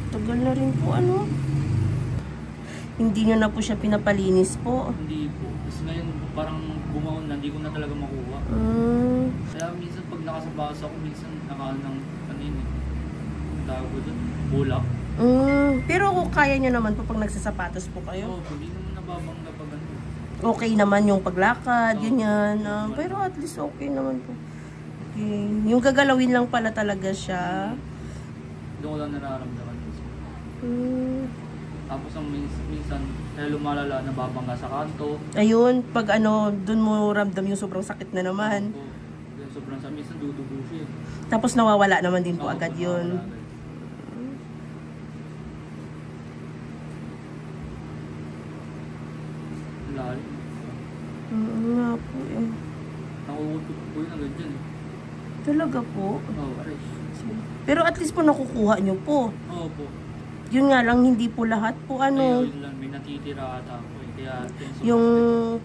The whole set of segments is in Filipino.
Tagal na rin po, ano? Hindi nyo na po siya pinapalinis po? Hindi po. Tapos ngayon, parang bumaon na, hindi ko na talaga makuha. Kaya minsan pag nakasabas ako, minsan nakaan ng, ano yun eh, tawag ko doon, bulak. Pero kung kaya nyo naman po pag nagsasapatos po kayo? Oo, hindi naman nababangga pag ano. Okay naman yung paglakad, ganyan. Pero at least okay naman po. Okay. Yung gagalawin lang pala talaga siya. Doon ko lang nararamdaman. Tapos ang minsan, kaya lumalala, nababangga sa kanto. Ayun, pag ano, dun mo ramdam yung sobrang sakit na naman. Yung sobrang sa minsan, dudugo siya. Tapos nawawala naman din po agad yun. Lalim. Nga po eh. Nakukutot po yun agad dyan eh. Talaga po? Oo, pero at least po nakukuha nyo po. Oo po. Yun nga lang, hindi po lahat po ano. Ayun lang, may natitira ata po eh. Kaya, yung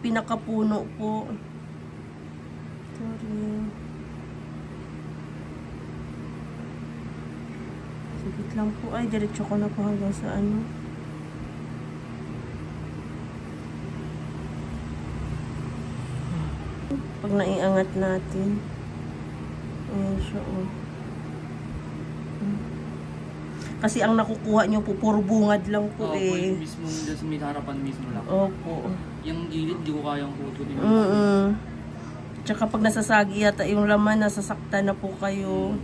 pinakapuno po. Sorry. Sigit lang po. Ay, diretso ko na po hanggang sa ano. Pag naiangat natin. Ayan siya, oh. Kasi ang nakukuha nyo po, puro bungad lang po eh. Yung mismo, sa may harapan mismo lang. Opo. Yung gilid, di ko kayang putunin. Tsaka pag nasasagi yata yung laman, nasasaktan na po kayo.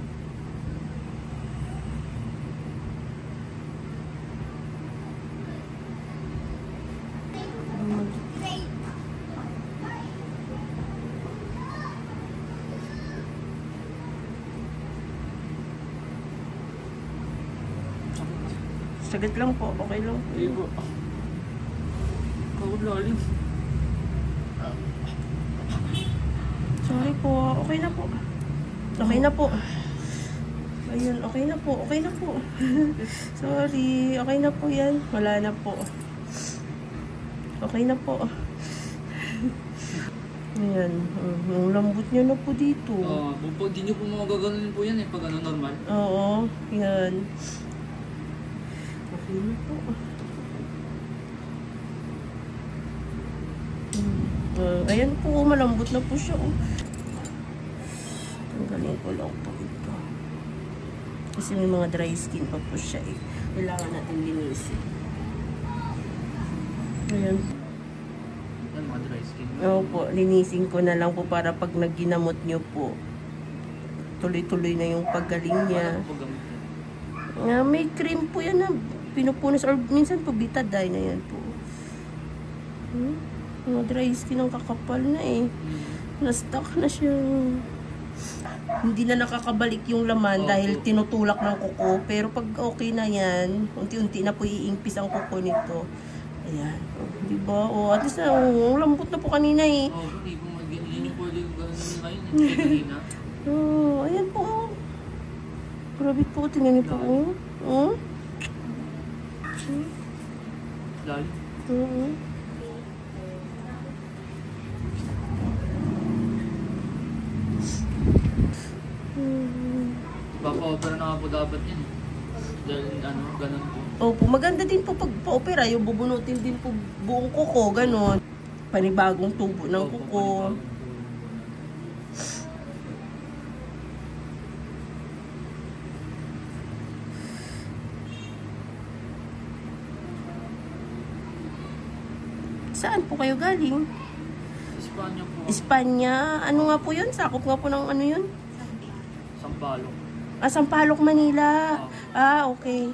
Saglit lang po, okay lang po. Hindi po. Kawag lalim. Sorry po, okay na po. Okay na po. Ayun, okay na po, okay na po. Sorry, okay na po yan. Wala na po. Okay na po. Ayan, yung lambot nyo na po dito. Hindi nyo po magaganunin po yan eh, pag ano normal. Oo, yan. Okay na po. Ayan po, malambot na po siya. Tanggalin ko lang po ito. Kasi may mga dry skin pa po siya eh. Kailangan natin linisin. Ayan. Yan, mga dry skin. Oo po, linisin ko na lang po para pag nagginamot nyo po, tuloy-tuloy na yung paggaling niya. May cream po yan na pinupunas or minsan po betadine na yan po. Mga dry skin ang kakapal na eh. Na-stuck na siya. Hindi na nakakabalik yung laman dahil tinutulak ng kuko. Pero pag okay na yan, unti-unti na po iingpis ang kuko nito. Ayan. Diba? At least lambot na po kanina eh. Hindi po mag-ganyan yung pwede yung gano'n na yun. Ayan po. Grabe po. Tingnan niyo po. Lalim. Papa-opera na nga po dapat yan. Dahil ano, ganun po. Opo, maganda din po pag pa-opera. Yung bubunutin din po buong kuko, ganun. Panibagong tubo ng kuko. Saan po kayo galing? Espanya po. Espanya? Ano nga po yun? Sakop nga po ng ano yun? Sampaloc. Sampaloc, Manila. Okay.